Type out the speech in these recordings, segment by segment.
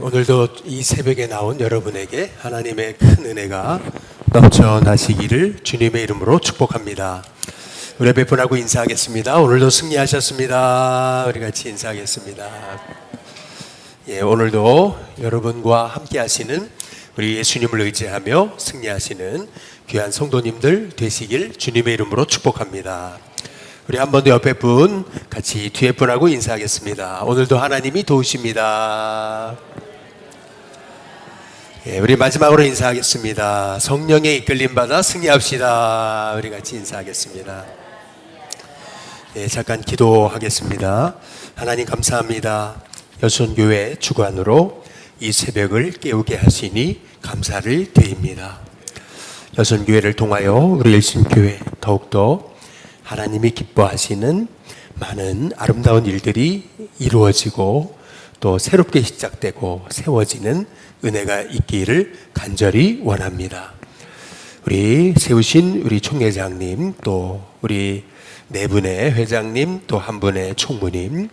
오늘도 이 새벽에 나온 여러분에게 하나님의 큰 은혜가 넘쳐나시기를 주님의 이름으로 축복합니다. 우리 몇 분하고 인사하겠습니다. 오늘도 승리하셨습니다. 우리 같이 인사하겠습니다. 오늘도 여러분과 함께 하시는 우리 예수님을 의지하며 승리하시는 귀한 성도님들 되시길 주님의 이름으로 축복합니다. 우리 한 번 더 옆에 분 같이 뒤에 분하고 인사하겠습니다. 오늘도 하나님이 도우십니다. 우리 마지막으로 인사하겠습니다. 성령의 이끌림 받아 승리합시다. 우리 같이 인사하겠습니다. 잠깐 기도하겠습니다. 하나님 감사합니다. 여순교회 주관으로 이 새벽을 깨우게 하시니 감사를 드립니다. 여순교회를 통하여 우리 일신교회 더욱더 하나님이 기뻐하시는 많은 아름다운 일들이 이루어지고 또 새롭게 시작되고 세워지는 은혜가 있기를 간절히 원합니다. 우리 세우신 우리 총회장님, 또 우리 네 분의 회장님, 또 한 분의 총무님,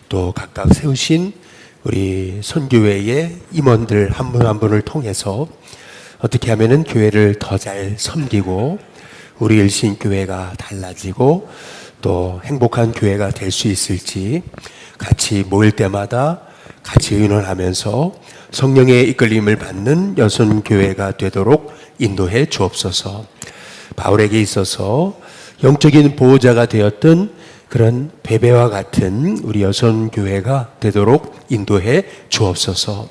또 각각 세우신 우리 선교회의 임원들 한 분 한 분을 통해서 어떻게 하면은 교회를 더 잘 섬기고 우리 일신교회가 달라지고 또 행복한 교회가 될 수 있을지 같이 모일 때마다 같이 의논하면서 성령의 이끌림을 받는 여순교회가 되도록 인도해 주옵소서. 바울에게 있어서 영적인 보호자가 되었던 그런 베베와 같은 우리 여순교회가 되도록 인도해 주옵소서.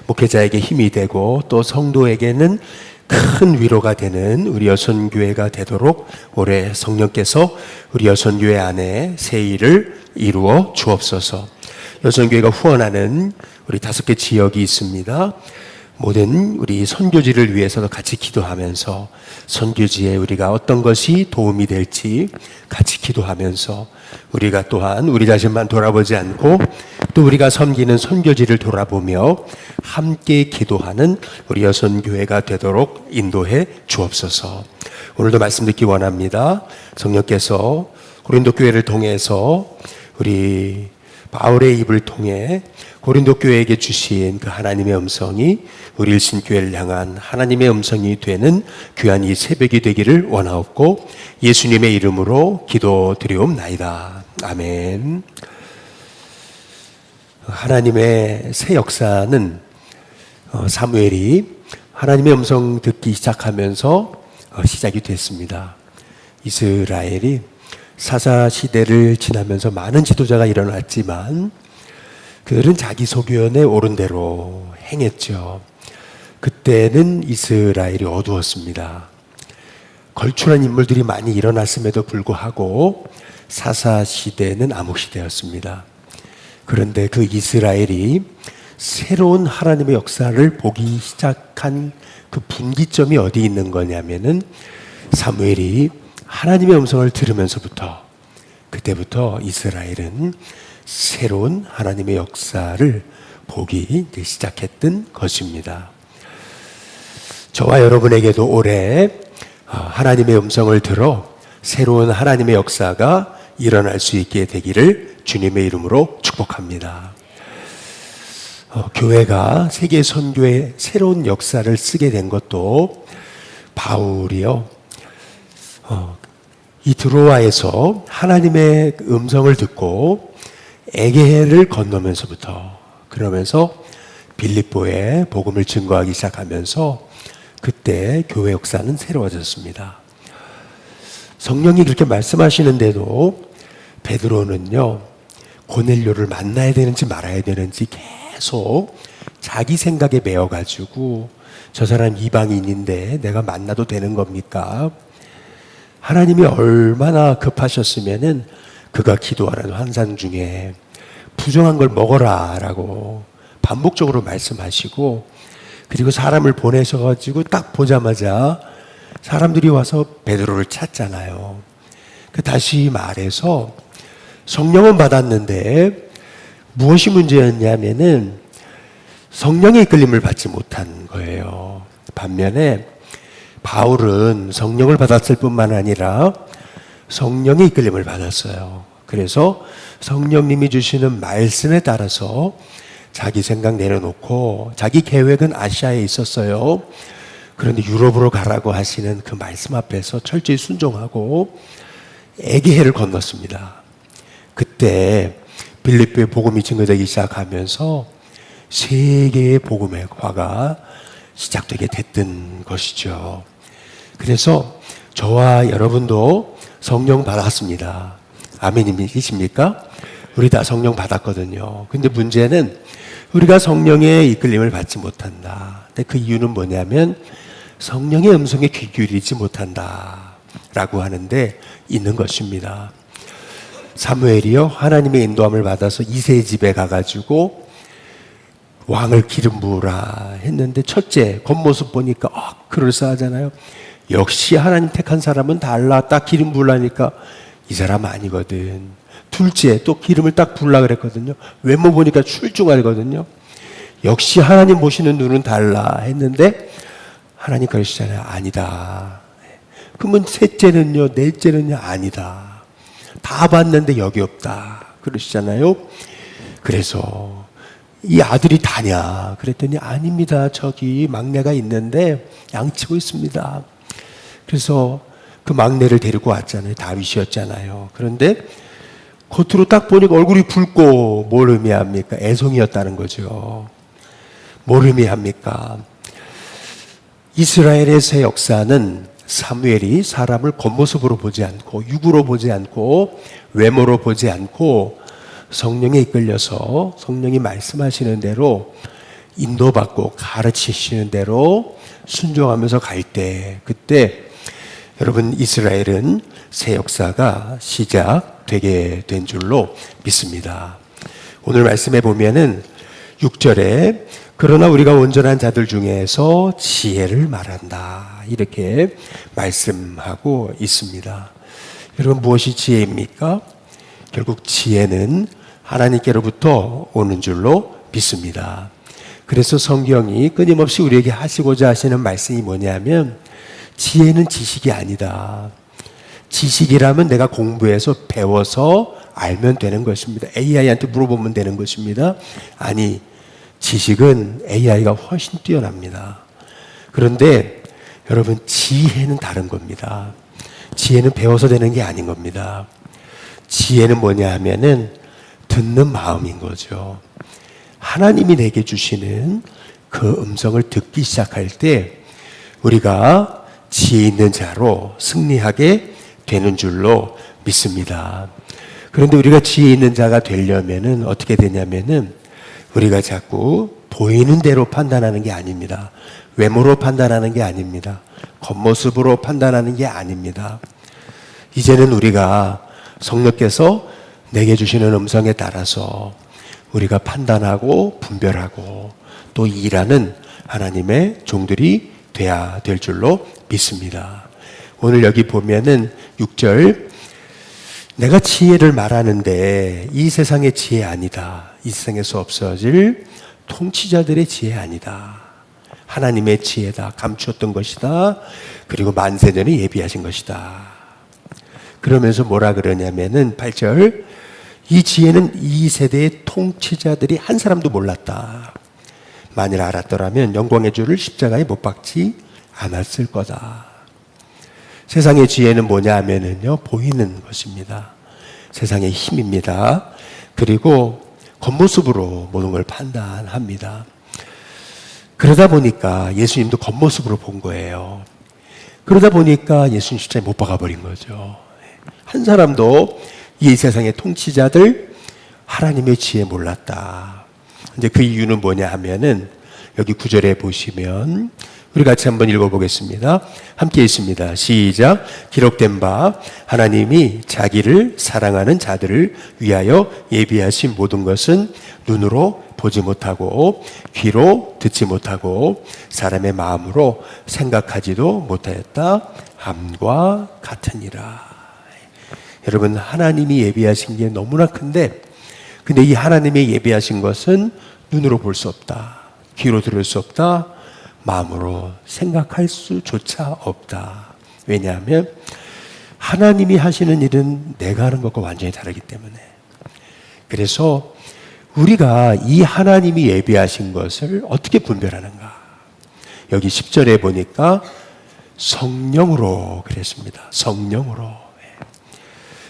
목회자에게 힘이 되고 또 성도에게는 큰 위로가 되는 우리 여순교회가 되도록 올해 성령께서 우리 여순교회 안에 새 일을 이루어 주옵소서. 여순교회가 후원하는 우리 5개 지역이 있습니다. 모든 우리 선교지를 위해서도 같이 기도하면서 선교지에 우리가 어떤 것이 도움이 될지 같이 기도하면서 우리가 또한 우리 자신만 돌아보지 않고 또 우리가 섬기는 선교지를 돌아보며 함께 기도하는 우리 여순교회가 되도록 인도해 주옵소서. 오늘도 말씀 듣기 원합니다. 성령께서 고린도 교회를 통해서 우리 바울의 입을 통해 고린도 교회에게 주신 그 하나님의 음성이 우리 일신교회를 향한 하나님의 음성이 되는 귀한 이 새벽이 되기를 원하옵고 예수님의 이름으로 기도드리옵나이다. 아멘. 하나님의 새 역사는 사무엘이 하나님의 음성 듣기 시작하면서 시작이 됐습니다. 이스라엘이 사사 시대를 지나면서 많은 지도자가 일어났지만 그들은 자기 소견에 옳은 대로 행했죠. 그때는 이스라엘이 어두웠습니다. 걸출한 인물들이 많이 일어났음에도 불구하고 사사 시대는 암흑 시대였습니다. 그런데 그 이스라엘이 새로운 하나님의 역사를 보기 시작한 그 분기점이 어디 있는 거냐면은 사무엘이 하나님의 음성을 들으면서부터 그때부터 이스라엘은 새로운 하나님의 역사를 보기 시작했던 것입니다. 저와 여러분에게도 올해 하나님의 음성을 들어 새로운 하나님의 역사가 일어날 수 있게 되기를 주님의 이름으로 축복합니다. 교회가 세계 선교의 새로운 역사를 쓰게 된 것도 바울이요. 이 드로아에서 하나님의 음성을 듣고 에게해를 건너면서부터 그러면서 빌립보에 복음을 증거하기 시작하면서 그때 교회 역사는 새로워졌습니다. 성령이 그렇게 말씀하시는데도 베드로는요 고넬료를 만나야 되는지 말아야 되는지 계속 자기 생각에 매여가지고 저 사람 이방인인데 내가 만나도 되는 겁니까? 하나님이 얼마나 급하셨으면은 그가 기도하는 환상 중에 부정한 걸 먹어라 라고 반복적으로 말씀하시고 그리고 사람을 보내셔가지고 딱 보자마자 사람들이 와서 베드로를 찾잖아요. 다시 말해서 성령은 받았는데 무엇이 문제였냐면은 성령의 이끌림을 받지 못한 거예요. 반면에 바울은 성령을 받았을 뿐만 아니라 성령의 이끌림을 받았어요. 그래서 성령님이 주시는 말씀에 따라서 자기 생각 내려놓고 자기 계획은 아시아에 있었어요. 그런데 유럽으로 가라고 하시는 그 말씀 앞에서 철저히 순종하고 에게해를 건넜습니다. 그때 빌립보에 복음이 증거되기 시작하면서 세계의 복음의 화가 시작되게 됐던 것이죠. 그래서 저와 여러분도 성령 받았습니다. 아멘이십니까? 우리 다 성령 받았거든요. 근데 문제는 우리가 성령의 이끌림을 받지 못한다. 근데 그 이유는 뭐냐면 성령의 음성에 귀 기울이지 못한다 라고 하는데 있는 것입니다. 사무엘이요, 하나님의 인도함을 받아서 이새의 집에 가가지고 왕을 기름 부으라 했는데, 첫째 겉모습 보니까 그럴싸하잖아요. 역시 하나님 택한 사람은 달라. 딱 기름 부으라니까 이 사람 아니거든. 둘째, 또 기름을 딱 부으라 그랬거든요. 외모 보니까 출중하거든요. 역시 하나님 보시는 눈은 달라 했는데 하나님 그러시잖아요. 아니다. 그러면 셋째는요, 넷째는요, 아니다. 다 봤는데 여기 없다 그러시잖아요. 그래서 이 아들이 다냐 그랬더니 아닙니다. 저기 막내가 있는데 양치고 있습니다. 그래서 그 막내를 데리고 왔잖아요. 다윗이었잖아요. 그런데 겉으로 딱 보니까 얼굴이 붉고 뭘 의미합니까? 애송이였다는 거죠. 뭘 의미합니까? 이스라엘의 새 역사는 사무엘이 사람을 겉모습으로 보지 않고 육으로 보지 않고 외모로 보지 않고 성령에 이끌려서 성령이 말씀하시는 대로 인도받고 가르치시는 대로 순종하면서 갈 때, 그때 여러분 이스라엘은 새 역사가 시작되게 된 줄로 믿습니다. 오늘 말씀에 보면은 6절에 그러나 우리가 온전한 자들 중에서 지혜를 말한다 이렇게 말씀하고 있습니다. 여러분 무엇이 지혜입니까? 결국 지혜는 하나님께로부터 오는 줄로 믿습니다. 그래서 성경이 끊임없이 우리에게 하시고자 하시는 말씀이 뭐냐면 지혜는 지식이 아니다. 지식이라면 내가 공부해서 배워서 알면 되는 것입니다. AI한테 물어보면 되는 것입니다. 아니, 지식은 AI가 훨씬 뛰어납니다. 그런데 여러분 지혜는 다른 겁니다. 지혜는 배워서 되는 게 아닌 겁니다. 지혜는 뭐냐 하면은 듣는 마음인 거죠. 하나님이 내게 주시는 그 음성을 듣기 시작할 때 우리가 지혜 있는 자로 승리하게 되는 줄로 믿습니다. 그런데 우리가 지혜 있는 자가 되려면은 어떻게 되냐면은 우리가 자꾸 보이는 대로 판단하는 게 아닙니다. 외모로 판단하는 게 아닙니다. 겉모습으로 판단하는 게 아닙니다. 이제는 우리가 성령께서 내게 주시는 음성에 따라서 우리가 판단하고 분별하고 또 일하는 하나님의 종들이 돼야 될 줄로 믿습니다. 오늘 여기 보면은 6절 내가 지혜를 말하는데 이 세상의 지혜 아니다. 이 세상에서 없어질 통치자들의 지혜 아니다. 하나님의 지혜다. 감추었던 것이다. 그리고 만세전에 예비하신 것이다. 그러면서 뭐라 그러냐면은 8절 이 지혜는 이 세대의 통치자들이 한 사람도 몰랐다. 만일 알았더라면 영광의 주를 십자가에 못 박지 않았을 거다. 세상의 지혜는 뭐냐 하면은요, 보이는 것입니다. 세상의 힘입니다. 그리고 겉모습으로 모든 걸 판단합니다. 그러다 보니까 예수님도 겉모습으로 본 거예요. 그러다 보니까 예수님 십자가에 못 박아버린 거죠. 한 사람도 이 세상의 통치자들 하나님의 지혜 몰랐다. 이제 그 이유는 뭐냐 하면은 여기 9절에 보시면 우리 같이 한번 읽어보겠습니다. 함께 읽습니다. 시작. 기록된 바 하나님이 자기를 사랑하는 자들을 위하여 예비하신 모든 것은 눈으로 보지 못하고 귀로 듣지 못하고 사람의 마음으로 생각하지도 못하였다 함과 같으니라. 여러분 하나님이 예비하신 게 너무나 큰데 근데 이 하나님의 예비하신 것은 눈으로 볼 수 없다. 귀로 들을 수 없다. 마음으로 생각할 수조차 없다. 왜냐하면 하나님이 하시는 일은 내가 하는 것과 완전히 다르기 때문에. 그래서 우리가 이 하나님이 예비하신 것을 어떻게 분별하는가? 여기 10절에 보니까 성령으로 그랬습니다. 성령으로.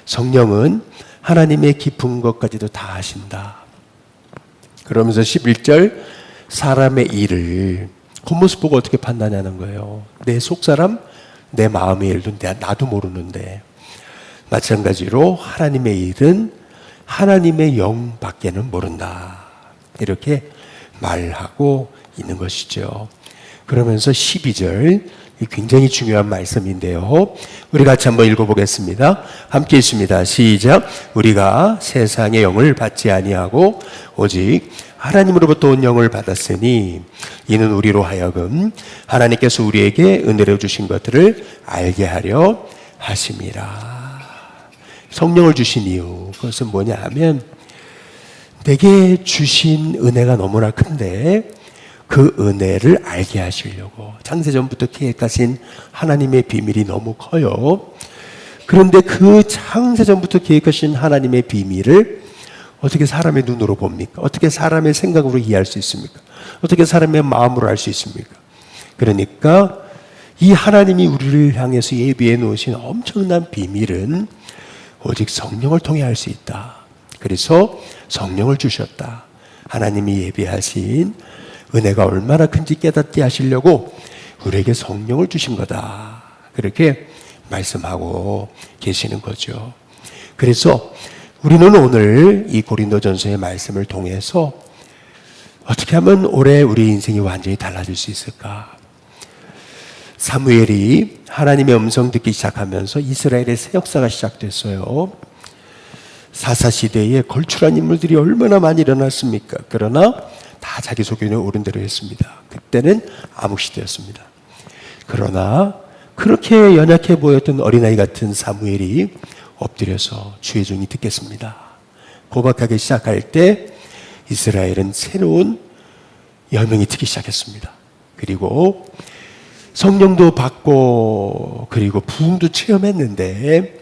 성령은 하나님의 깊은 것까지도 다 아신다. 그러면서 11절 사람의 일을 겉모습 보고 어떻게 판단하는 거예요? 내 속사람, 내 마음의 일도 나도 모르는데, 마찬가지로 하나님의 일은 하나님의 영밖에는 모른다. 이렇게 말하고 있는 것이죠. 그러면서 12절 굉장히 중요한 말씀인데요. 우리 같이 한번 읽어보겠습니다. 함께 있습니다. 시작. 우리가 세상의 영을 받지 아니하고 오직 하나님으로부터 온 영을 받았으니 이는 우리로 하여금 하나님께서 우리에게 은혜로 주신 것들을 알게 하려 하심이라. 성령을 주신 이유, 그것은 뭐냐 하면 내게 주신 은혜가 너무나 큰데 그 은혜를 알게 하시려고 창세전부터 계획하신 하나님의 비밀이 너무 커요. 그런데 그 창세전부터 계획하신 하나님의 비밀을 어떻게 사람의 눈으로 봅니까? 어떻게 사람의 생각으로 이해할 수 있습니까? 어떻게 사람의 마음으로 알 수 있습니까? 그러니까 이 하나님이 우리를 향해서 예비해 놓으신 엄청난 비밀은 오직 성령을 통해 알 수 있다. 그래서 성령을 주셨다. 하나님이 예비하신 은혜가 얼마나 큰지 깨닫게 하시려고 우리에게 성령을 주신 거다. 그렇게 말씀하고 계시는 거죠. 그래서 우리는 오늘 이 고린도전서의 말씀을 통해서 어떻게 하면 올해 우리 인생이 완전히 달라질 수 있을까? 사무엘이 하나님의 음성 듣기 시작하면서 이스라엘의 새 역사가 시작됐어요. 사사시대에 걸출한 인물들이 얼마나 많이 일어났습니까? 그러나 다 자기 소견에 옳은 대로 했습니다. 그때는 암흑시대였습니다. 그러나 그렇게 연약해 보였던 어린아이 같은 사무엘이 엎드려서 주의 종이 듣겠습니다. 고백하기 시작할 때 이스라엘은 새로운 여명이 트기 시작했습니다. 그리고 성령도 받고 그리고 부흥도 체험했는데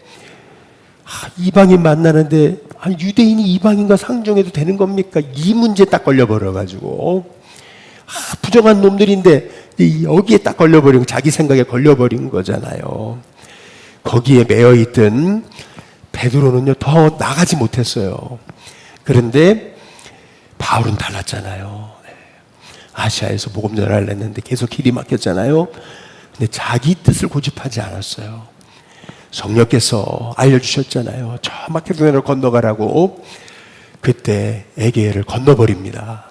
이방인 만나는데 유대인이 이방인과 상종해도 되는 겁니까? 이 문제 딱 걸려버려가지고 부정한 놈들인데 여기에 딱 걸려버린 자기 생각에 걸려버린 거잖아요. 거기에 매여있던 베드로는요 더 나가지 못했어요. 그런데 바울은 달랐잖아요. 아시아에서 복음 전하려 했는데 계속 길이 막혔잖아요. 근데 자기 뜻을 고집하지 않았어요. 성령께서 알려주셨잖아요. 저 마케도냐를 건너가라고. 그때 에게를 건너버립니다.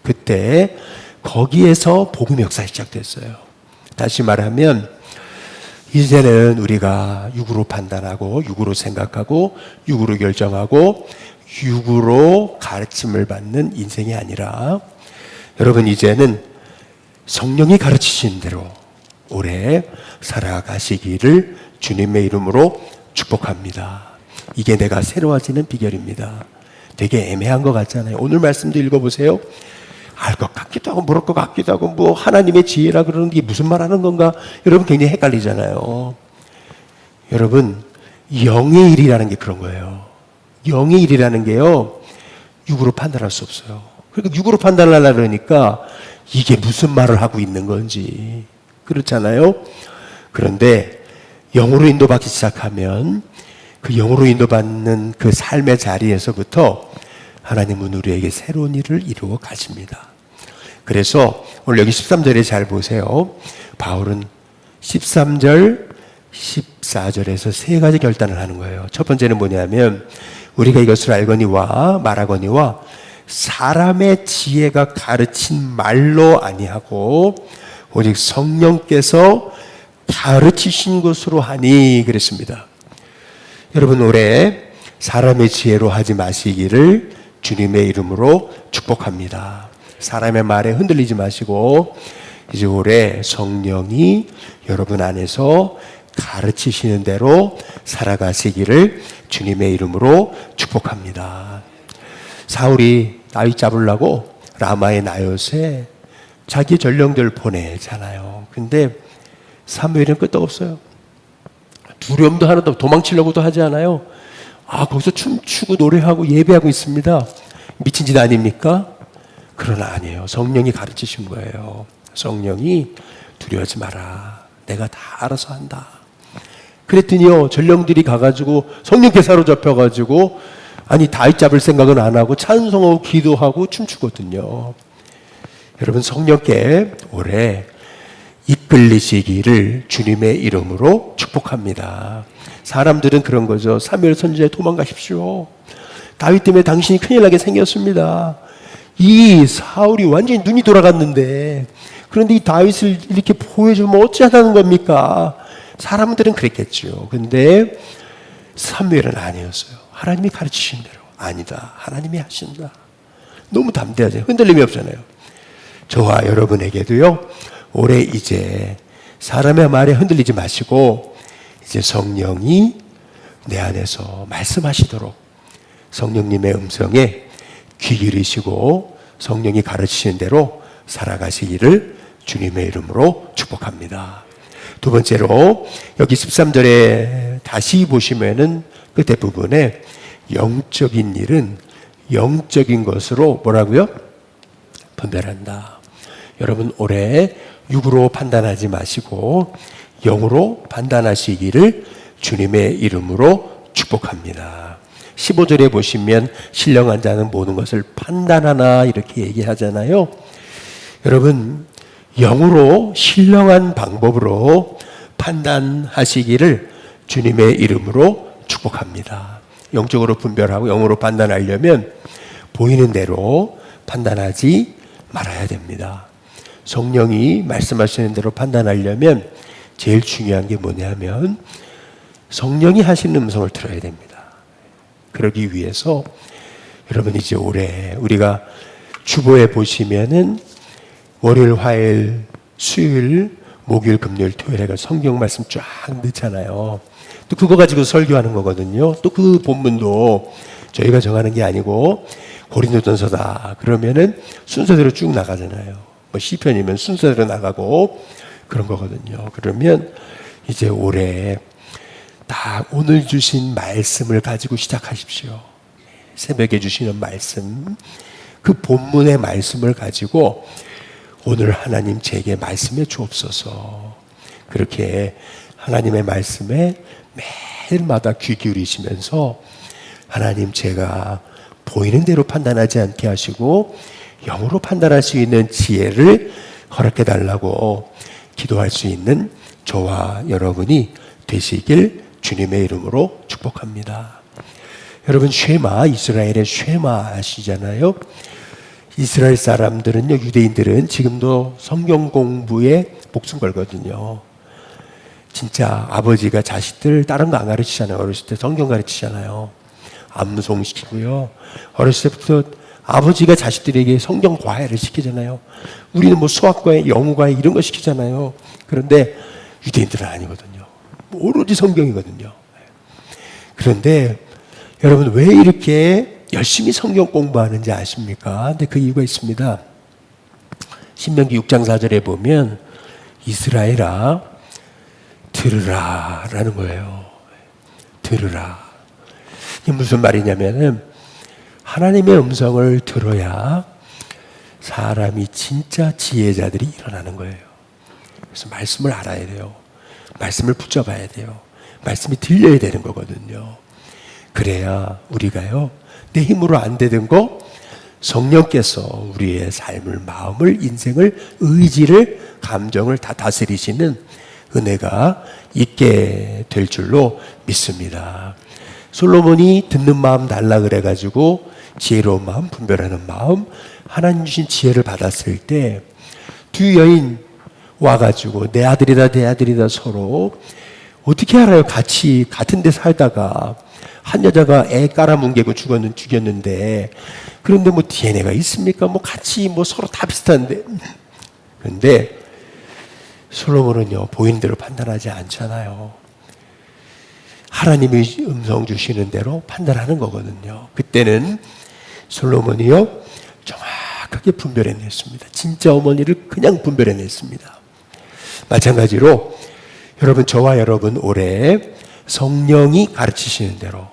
그때 거기에서 복음의 역사가 시작됐어요. 다시 말하면 이제는 우리가 육으로 판단하고 육으로 생각하고 육으로 결정하고 육으로 가르침을 받는 인생이 아니라 여러분 이제는 성령이 가르치신 대로 올해 살아가시기를 주님의 이름으로 축복합니다. 이게 내가 새로워지는 비결입니다. 되게 애매한 것 같잖아요. 오늘 말씀도 읽어보세요. 알 것 같기도 하고 모를 것 같기도 하고 뭐 하나님의 지혜라 그러는 게 무슨 말 하는 건가? 여러분 굉장히 헷갈리잖아요. 여러분 영의 일이라는 게 그런 거예요. 영의 일이라는 게요 육으로 판단할 수 없어요. 그러니까 육으로 판단을 하려고 그러니까 이게 무슨 말을 하고 있는 건지 그렇잖아요. 그런데 영으로 인도받기 시작하면 그 영으로 인도받는 그 삶의 자리에서부터 하나님은 우리에게 새로운 일을 이루어 가십니다. 그래서 오늘 여기 13절에 잘 보세요. 바울은 13절, 14절에서 세 가지 결단을 하는 거예요. 첫 번째는 뭐냐면 우리가 이것을 알거니와 말하거니와 사람의 지혜가 가르친 말로 아니하고 오직 성령께서 가르치신 것으로 하니 그랬습니다. 여러분 올해 사람의 지혜로 하지 마시기를 주님의 이름으로 축복합니다. 사람의 말에 흔들리지 마시고 이제 올해 성령이 여러분 안에서 가르치시는 대로 살아가시기를 주님의 이름으로 축복합니다. 사울이 나윗 잡으려고 라마의 나요새 자기 전령들 보내잖아요. 근데 사무엘은 끄떡없어요. 두려움도 하나도 도망치려고도 하지 않아요. 거기서 춤추고 노래하고 예배하고 있습니다. 미친 짓 아닙니까? 그러나 아니에요. 성령이 가르치신 거예요. 성령이 두려워하지 마라. 내가 다 알아서 한다. 그랬더니요, 전령들이 가가지고 성령께 사로잡혀가지고 아니 다윗 잡을 생각은 안 하고 찬송하고 기도하고 춤추거든요. 여러분, 성령께 올해 이끌리시기를 주님의 이름으로 축복합니다. 사람들은 그런 거죠. 사무엘 선지자에 도망가십시오. 다윗 때문에 당신이 큰일 나게 생겼습니다. 이 사울이 완전히 눈이 돌아갔는데, 그런데 이 다윗을 이렇게 보여주면 어찌하다는 겁니까? 사람들은 그랬겠죠. 근데 사무엘은 아니었어요. 하나님이 가르치신 대로. 아니다, 하나님이 하신다. 너무 담대하죠. 흔들림이 없잖아요. 저와 여러분에게도요, 올해 이제 사람의 말에 흔들리지 마시고 이제 성령이 내 안에서 말씀하시도록 성령님의 음성에 귀 기울이시고 성령이 가르치시는 대로 살아가시기를 주님의 이름으로 축복합니다. 두 번째로 여기 13절에 다시 보시면은 끝에 부분에 영적인 일은 영적인 것으로 뭐라고요? 분별한다. 여러분, 올해 육으로 판단하지 마시고 영으로 판단하시기를 주님의 이름으로 축복합니다. 15절에 보시면 신령한 자는 모든 것을 판단하나 이렇게 얘기하잖아요. 여러분, 영으로 신령한 방법으로 판단하시기를 주님의 이름으로 축복합니다. 영적으로 분별하고 영으로 판단하려면 보이는 대로 판단하지 말아야 됩니다. 성령이 말씀하시는 대로 판단하려면 제일 중요한 게 뭐냐면 성령이 하시는 음성을 들어야 됩니다. 그러기 위해서 여러분, 이제 올해 우리가 주보에 보시면은 월요일, 화요일, 수요일, 목요일, 금요일, 토요일 해가 성경 말씀 쫙 넣잖아요. 또 그거 가지고 설교하는 거거든요. 또 그 본문도 저희가 정하는 게 아니고 고린도전서다 그러면은 순서대로 쭉 나가잖아요. 뭐 시편이면 순서대로 나가고 그런 거거든요. 그러면 이제 올해 다 오늘 주신 말씀을 가지고 시작하십시오. 새벽에 주시는 말씀, 그 본문의 말씀을 가지고 오늘 하나님 제게 말씀해 주옵소서. 그렇게 하나님의 말씀에 매일마다 귀 기울이시면서 하나님, 제가 보이는 대로 판단하지 않게 하시고 영으로 판단할 수 있는 지혜를 허락해 달라고 기도할 수 있는 저와 여러분이 되시길 주님의 이름으로 축복합니다. 여러분, 쉐마, 이스라엘의 쉐마 아시잖아요. 이스라엘 사람들은요, 유대인들은 지금도 성경 공부에 목숨 걸거든요. 진짜 아버지가 자식들 다른 거 안 가르치잖아요. 어렸을 때 성경 가르치잖아요. 암송시키고요. 어렸을 때부터 아버지가 자식들에게 성경 과외를 시키잖아요. 우리는 뭐 수학 과외, 영어 과외 이런 거 시키잖아요. 그런데 유대인들은 아니거든요. 오로지 성경이거든요. 그런데 여러분, 왜 이렇게 열심히 성경 공부하는지 아십니까? 근데 그 이유가 있습니다. 신명기 6장 4절에 보면 이스라엘아 들으라 라는 거예요. 들으라. 이게 무슨 말이냐면은 하나님의 음성을 들어야 사람이 진짜 지혜자들이 일어나는 거예요. 그래서 말씀을 알아야 돼요. 말씀을 붙잡아야 돼요. 말씀이 들려야 되는 거거든요. 그래야 우리가요, 내 힘으로 안 되는 거 성령께서 우리의 삶을, 마음을, 인생을, 의지를, 감정을 다 다스리시는 은혜가 있게 될 줄로 믿습니다. 솔로몬이 듣는 마음 달라 그래가지고 지혜로운 마음, 분별하는 마음, 하나님 주신 지혜를 받았을 때 두 여인 와가지고 내 아들이다 내 아들이다 서로 어떻게 알아요? 같이 같은 데 살다가 한 여자가 애 깔아뭉개고 죽였는데 그런데 뭐 DNA가 있습니까? 뭐 같이 뭐 서로 다 비슷한데. 그런데 솔로몬은요, 보이는 대로 판단하지 않잖아요. 하나님이 음성 주시는 대로 판단하는 거거든요. 그때는 솔로몬이요, 정확하게 분별해냈습니다. 진짜 어머니를 그냥 분별해냈습니다. 마찬가지로 여러분, 저와 여러분 올해 성령이 가르치시는 대로,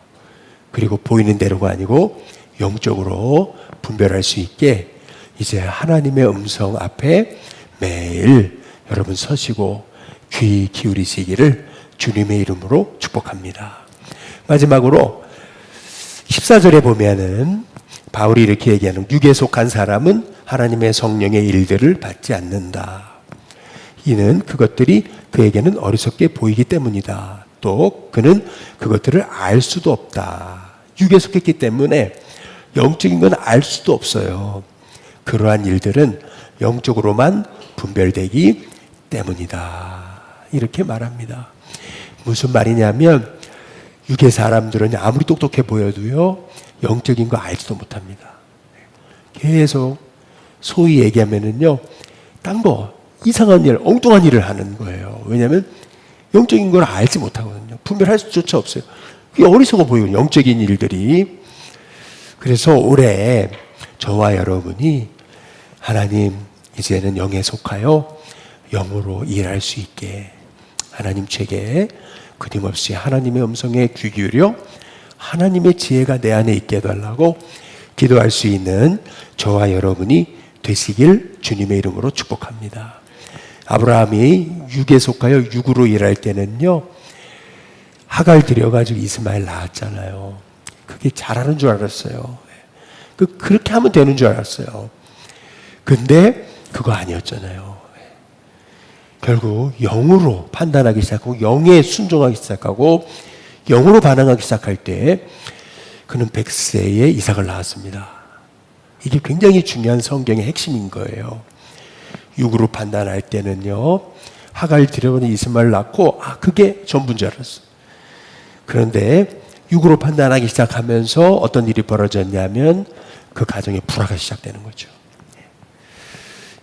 그리고 보이는 대로가 아니고 영적으로 분별할 수 있게 이제 하나님의 음성 앞에 매일 여러분 서시고 귀 기울이시기를 주님의 이름으로 축복합니다. 마지막으로 14절에 보면은 바울이 이렇게 얘기하는, 육에 속한 사람은 하나님의 성령의 일들을 받지 않는다. 이는 그것들이 그에게는 어리석게 보이기 때문이다. 또 그는 그것들을 알 수도 없다. 육에 속했기 때문에 영적인 건 알 수도 없어요. 그러한 일들은 영적으로만 분별되기 때문이다. 이렇게 말합니다. 무슨 말이냐면 육의 사람들은 아무리 똑똑해 보여도요, 영적인 거 알지도 못합니다. 계속 소위 얘기하면은요, 딴 거 이상한 일, 엉뚱한 일을 하는 거예요. 왜냐하면 영적인 걸 알지 못하거든요. 분별할 수조차 없어요. 그게 어리석어 보여요, 영적인 일들이. 그래서 올해 저와 여러분이 하나님, 이제는 영에 속하여 영으로 일할 수 있게 하나님 책에 끊임없이 하나님의 음성에 귀 기울여 하나님의 지혜가 내 안에 있게 해달라고 기도할 수 있는 저와 여러분이 되시길 주님의 이름으로 축복합니다. 아브라함이 육에 속하여 육으로 일할 때는요, 하갈 들여가지고 이스마엘 낳았잖아요. 그게 잘하는 줄 알았어요. 그렇게 하면 되는 줄 알았어요. 근데 그거 아니었잖아요. 결국 영으로 판단하기 시작하고 영에 순종하기 시작하고 영으로 반응하기 시작할 때 그는 100세에 이삭을 낳았습니다. 이게 굉장히 중요한 성경의 핵심인 거예요. 육으로 판단할 때는요, 하갈 들여보니 이스마엘 낳고 그게 전부인 줄 알았어요. 그런데 육으로 판단하기 시작하면서 어떤 일이 벌어졌냐면 그 가정에 불화가 시작되는 거죠.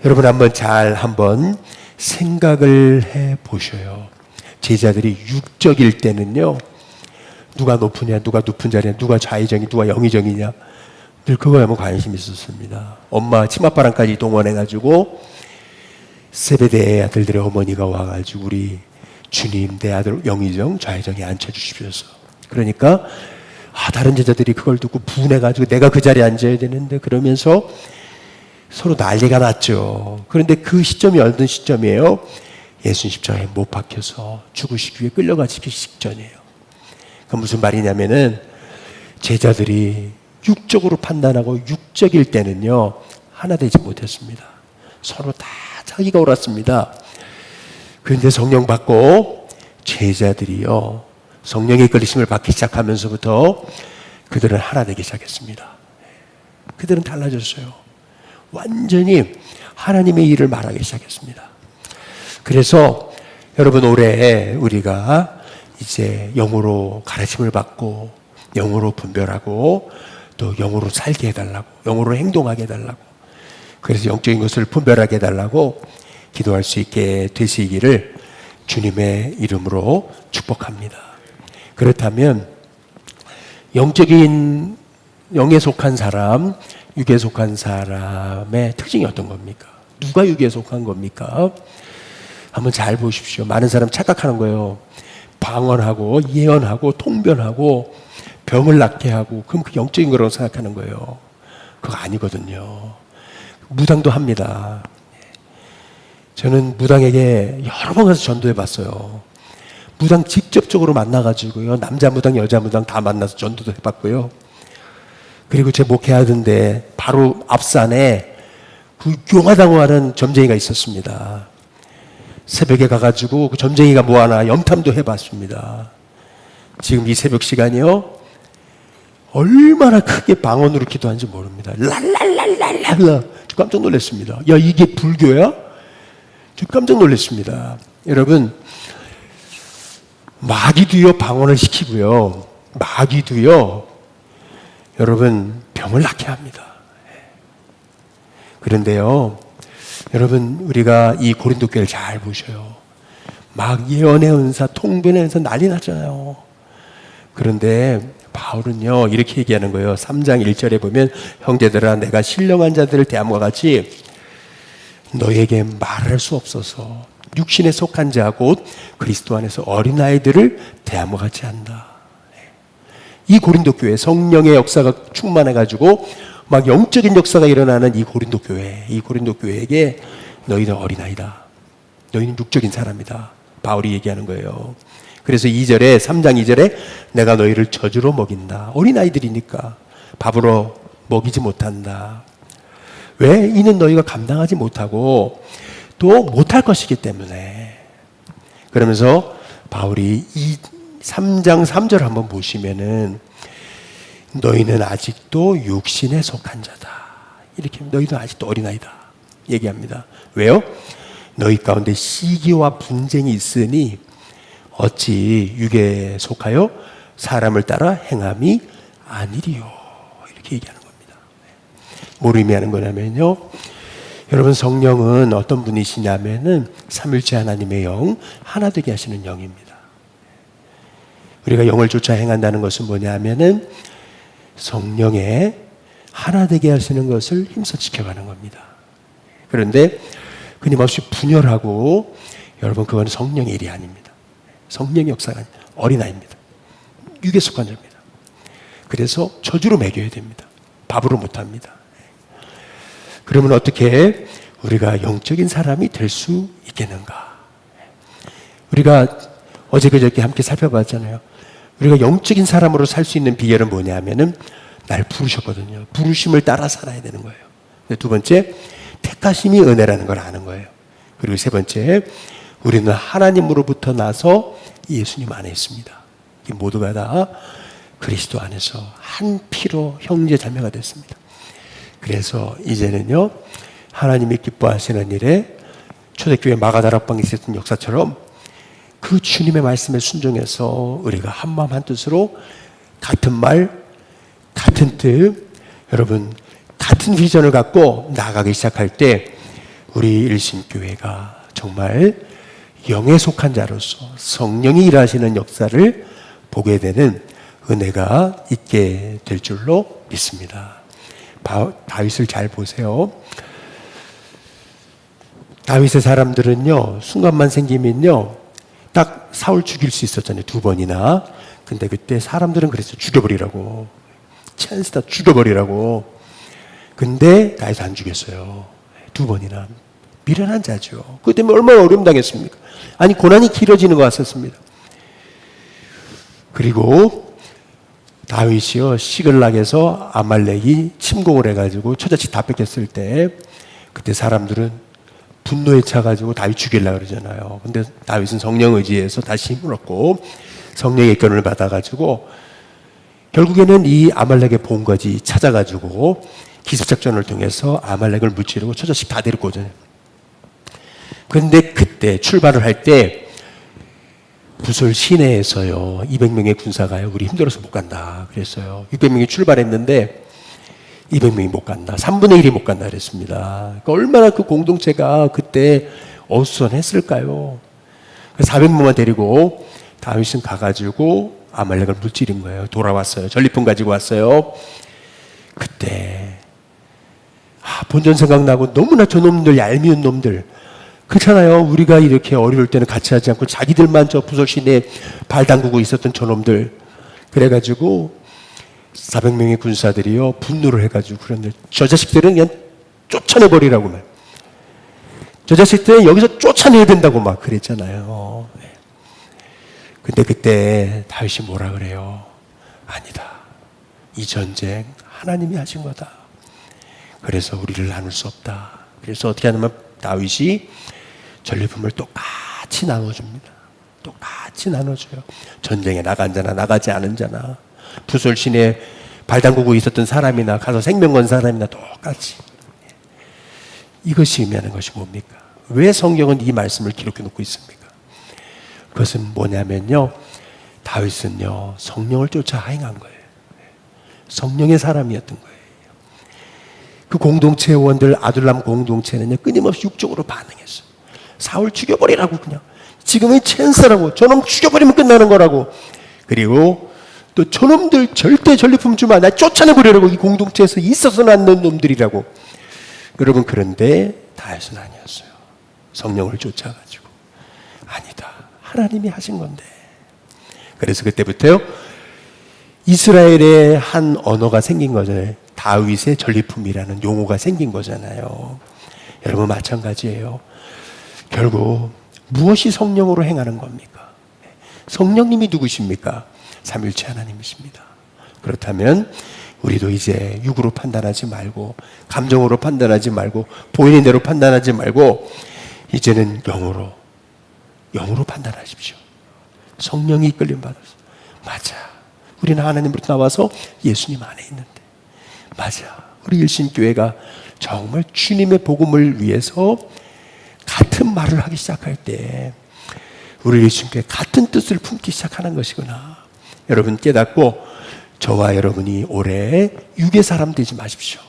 여러분 한번 생각을 해 보셔요. 제자들이 육적일 때는요, 누가 높으냐, 누가 높은 자리냐, 누가 좌의정이, 누가 영의정이냐, 늘 그거에 한번 관심이 있었습니다. 엄마 치맛바람까지 동원해가지고 세베대의 아들들의 어머니가 와가지고 우리 주님, 내 아들 영의정, 좌의정에 앉혀주십시오. 그러니까 다른 제자들이 그걸 듣고 분해가지고 내가 그 자리에 앉아야 되는데 그러면서 서로 난리가 났죠. 그런데 그 시점이 어떤 시점이에요? 예수님 십자가에 못 박혀서 죽으시기 위해 끌려가시기 직전이에요. 그 무슨 말이냐면은 제자들이 육적으로 판단하고 육적일 때는요, 하나 되지 못했습니다. 서로 다 자기가 옳았습니다. 그런데 성령 받고 제자들이요, 성령의 이끌리심을 받기 시작하면서부터 그들은 하나 되기 시작했습니다. 그들은 달라졌어요. 완전히 하나님의 일을 말하기 시작했습니다. 그래서 여러분, 올해 우리가 이제 영으로 가르침을 받고 영으로 분별하고 또 영으로 살게 해달라고, 영으로 행동하게 해달라고, 그래서 영적인 것을 분별하게 해달라고 기도할 수 있게 되시기를 주님의 이름으로 축복합니다. 그렇다면 영적인, 영에 속한 사람, 육에 속한 사람의 특징이 어떤 겁니까? 누가 육에 속한 겁니까? 한번 잘 보십시오. 많은 사람 착각하는 거예요. 방언하고 예언하고 통변하고 병을 낫게 하고, 그럼 그 영적인 거라고 생각하는 거예요. 그거 아니거든요. 무당도 합니다. 저는 무당에게 여러 번 가서 전도해 봤어요. 무당 직접적으로 만나가지고요, 남자 무당, 여자 무당 다 만나서 전도도 해봤고요. 그리고 제 목회하던데 바로 앞산에 그 용화당하는 점쟁이가 있었습니다. 새벽에 가가지고 그 점쟁이가 뭐하나 염탐도 해봤습니다. 지금 이 새벽 시간이요, 얼마나 크게 방언으로 기도하는지 모릅니다. 랄랄랄랄랄라. 저 깜짝 놀랐습니다. 야, 이게 불교야? 저 깜짝 놀랐습니다. 여러분, 마귀도요 방언을 시키고요, 마귀도요 여러분 병을 낫게 합니다. 그런데요, 여러분, 우리가 이 고린도 교회를 잘 보셔요. 막 예언의 은사, 통변의 은사 난리 났잖아요. 그런데 바울은요 이렇게 얘기하는 거예요. 3장 1절에 보면, 형제들아, 내가 신령한 자들을 대함과 같이 너에게 말할 수 없어서 육신에 속한 자 곧 그리스도 안에서 어린아이들을 대함과 같이 한다. 이 고린도 교회 성령의 역사가 충만해가지고 막 영적인 역사가 일어나는 이 고린도 교회에게 너희는 어린아이다. 너희는 육적인 사람이다. 바울이 얘기하는 거예요. 그래서 2절에 3장 2절에 내가 너희를 저주로 먹인다. 어린아이들이니까 밥으로 먹이지 못한다. 왜? 이는 너희가 감당하지 못하고 또 못할 것이기 때문에. 그러면서 바울이 이 3장 3절 한번 보시면은 너희는 아직도 육신에 속한 자다. 이렇게 너희는 아직도 어린아이다 얘기합니다. 왜요? 너희 가운데 시기와 분쟁이 있으니 어찌 육에 속하여 사람을 따라 행함이 아니리요. 이렇게 얘기하는 겁니다. 뭘 의미하는 거냐면요, 여러분 성령은 어떤 분이시냐면은 삼일째 하나님의 영, 하나 되게 하시는 영입니다. 우리가 영을 쫓아 행한다는 것은 뭐냐면은 성령의 하나 되게 하시는 것을 힘써 지켜가는 겁니다. 그런데 끊임없이 분열하고, 여러분 그건 성령의 일이 아닙니다. 성령의 역사가 아닙니다. 어린아이입니다. 육에 속한 자입니다. 그래서 저주로 먹여야 됩니다. 밥으로 못합니다. 그러면 어떻게 우리가 영적인 사람이 될 수 있겠는가? 우리가 어제 그저께 함께 살펴봤잖아요. 우리가 영적인 사람으로 살 수 있는 비결은 뭐냐면은 날 부르셨거든요. 부르심을 따라 살아야 되는 거예요. 두 번째, 택하심이 은혜라는 걸 아는 거예요. 그리고 세 번째, 우리는 하나님으로부터 나서 예수님 안에 있습니다. 이 모두가 다 그리스도 안에서 한 피로 형제 자매가 됐습니다. 그래서 이제는요, 하나님이 기뻐하시는 일에 초대교회 마가다락방에 있었던 역사처럼 그 주님의 말씀에 순종해서 우리가 한마음 한뜻으로 같은 말, 같은 뜻, 여러분 같은 비전을 갖고 나아가기 시작할 때 우리 일심교회가 정말 영에 속한 자로서 성령이 일하시는 역사를 보게 되는 은혜가 있게 될 줄로 믿습니다. 다윗을 잘 보세요. 다윗의 사람들은요, 순간만 생기면요, 딱 사울 죽일 수 있었잖아요. 2번이나. 근데 그때 사람들은 그랬어요. 죽여버리라고. 찬스다, 죽여버리라고. 근데 다윗 안 죽였어요. 2번이나. 미련한 자죠. 그 때문에 얼마나 어려움 당했습니까? 아니, 고난이 길어지는 것 같았습니다. 그리고 다윗이요, 시글락에서 아말렉이 침공을 해가지고 처자식 다 뺏겼을 때, 그때 사람들은 분노에 차가지고 다윗 죽이려고 그러잖아요. 근데 다윗은 성령 의지에서 다시 힘을 얻고 성령의 견을 받아가지고 결국에는 이 아말렉의 본거지 찾아가지고 기습작전을 통해서 아말렉을 무찌르고 처자식 다 데리고 오잖아요. 그런데 그때 출발을 할 때 부솔 시내에서요, 200명의 군사가요, 우리 힘들어서 못 간다 그랬어요. 600명이 출발했는데 200명이 못 간다. 3분의 1이 못 간다 그랬습니다. 그러니까 얼마나 그 공동체가 그때 어수선했을까요? 400명만 데리고 다윗은 가가지고 아말렉을 물찌른 거예요. 돌아왔어요. 전리품 가지고 왔어요. 그때 본전 생각나고 너무나 저놈들, 얄미운 놈들. 그렇잖아요. 우리가 이렇게 어려울 때는 같이 하지 않고 자기들만 저 부설시내에 발 담그고 있었던 저놈들. 그래가지고 400명의 군사들이요, 분노를 해가지고 그런데 저 자식들은 그냥 쫓아내버리라고 말. 저 자식들은 여기서 쫓아내야 된다고 막 그랬잖아요. 근데 그때 다윗이 뭐라 그래요? 아니다. 이 전쟁 하나님이 하신 거다. 그래서 우리를 나눌 수 없다. 그래서 어떻게 하냐면 다윗이 전리품을 똑같이 나눠줍니다. 똑같이 나눠줘요. 전쟁에 나간 자나 나가지 않은 자나 부솔신에 발 담그고 있었던 사람이나 가서 생명 건 사람이나 똑같이. 이것이 의미하는 것이 뭡니까? 왜 성경은 이 말씀을 기록해 놓고 있습니까? 그것은 뭐냐면요, 다윗은요 성령을 쫓아 행한 거예요. 성령의 사람이었던 거예요. 그 공동체 회원들, 아둘람 공동체는요 끊임없이 육적으로 반응했어요. 사울 죽여버리라고, 그냥 지금의 찬스라고, 저놈 죽여버리면 끝나는 거라고. 그리고 또 저놈들 절대 전리품 주마, 나 쫓아내버리라고. 이 공동체에서 있어서는 안 되는 놈들이라고. 여러분, 그런데 다윗은 아니었어요. 성령을 쫓아가지고 아니다, 하나님이 하신 건데. 그래서 그때부터요 이스라엘의 한 언어가 생긴 거잖아요. 다윗의 전리품이라는 용어가 생긴 거잖아요. 여러분 마찬가지예요. 결국 무엇이 성령으로 행하는 겁니까? 성령님이 누구십니까? 삼위일체 하나님이십니다. 그렇다면 우리도 이제 육으로 판단하지 말고 감정으로 판단하지 말고 보이는 대로 판단하지 말고 이제는 영으로 판단하십시오. 성령이 이끌림 받아서 맞아. 우리는 하나님으로부터 나와서 예수님 안에 있는데 맞아. 우리 일신교회가 정말 주님의 복음을 위해서 같은 말을 하기 시작할 때 우리 일신교회 같은 뜻을 품기 시작하는 것이구나. 여러분 깨닫고 저와 여러분이 올해 육의 사람 되지 마십시오.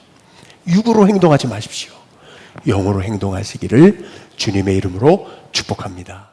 육으로 행동하지 마십시오. 영으로 행동하시기를 주님의 이름으로 축복합니다.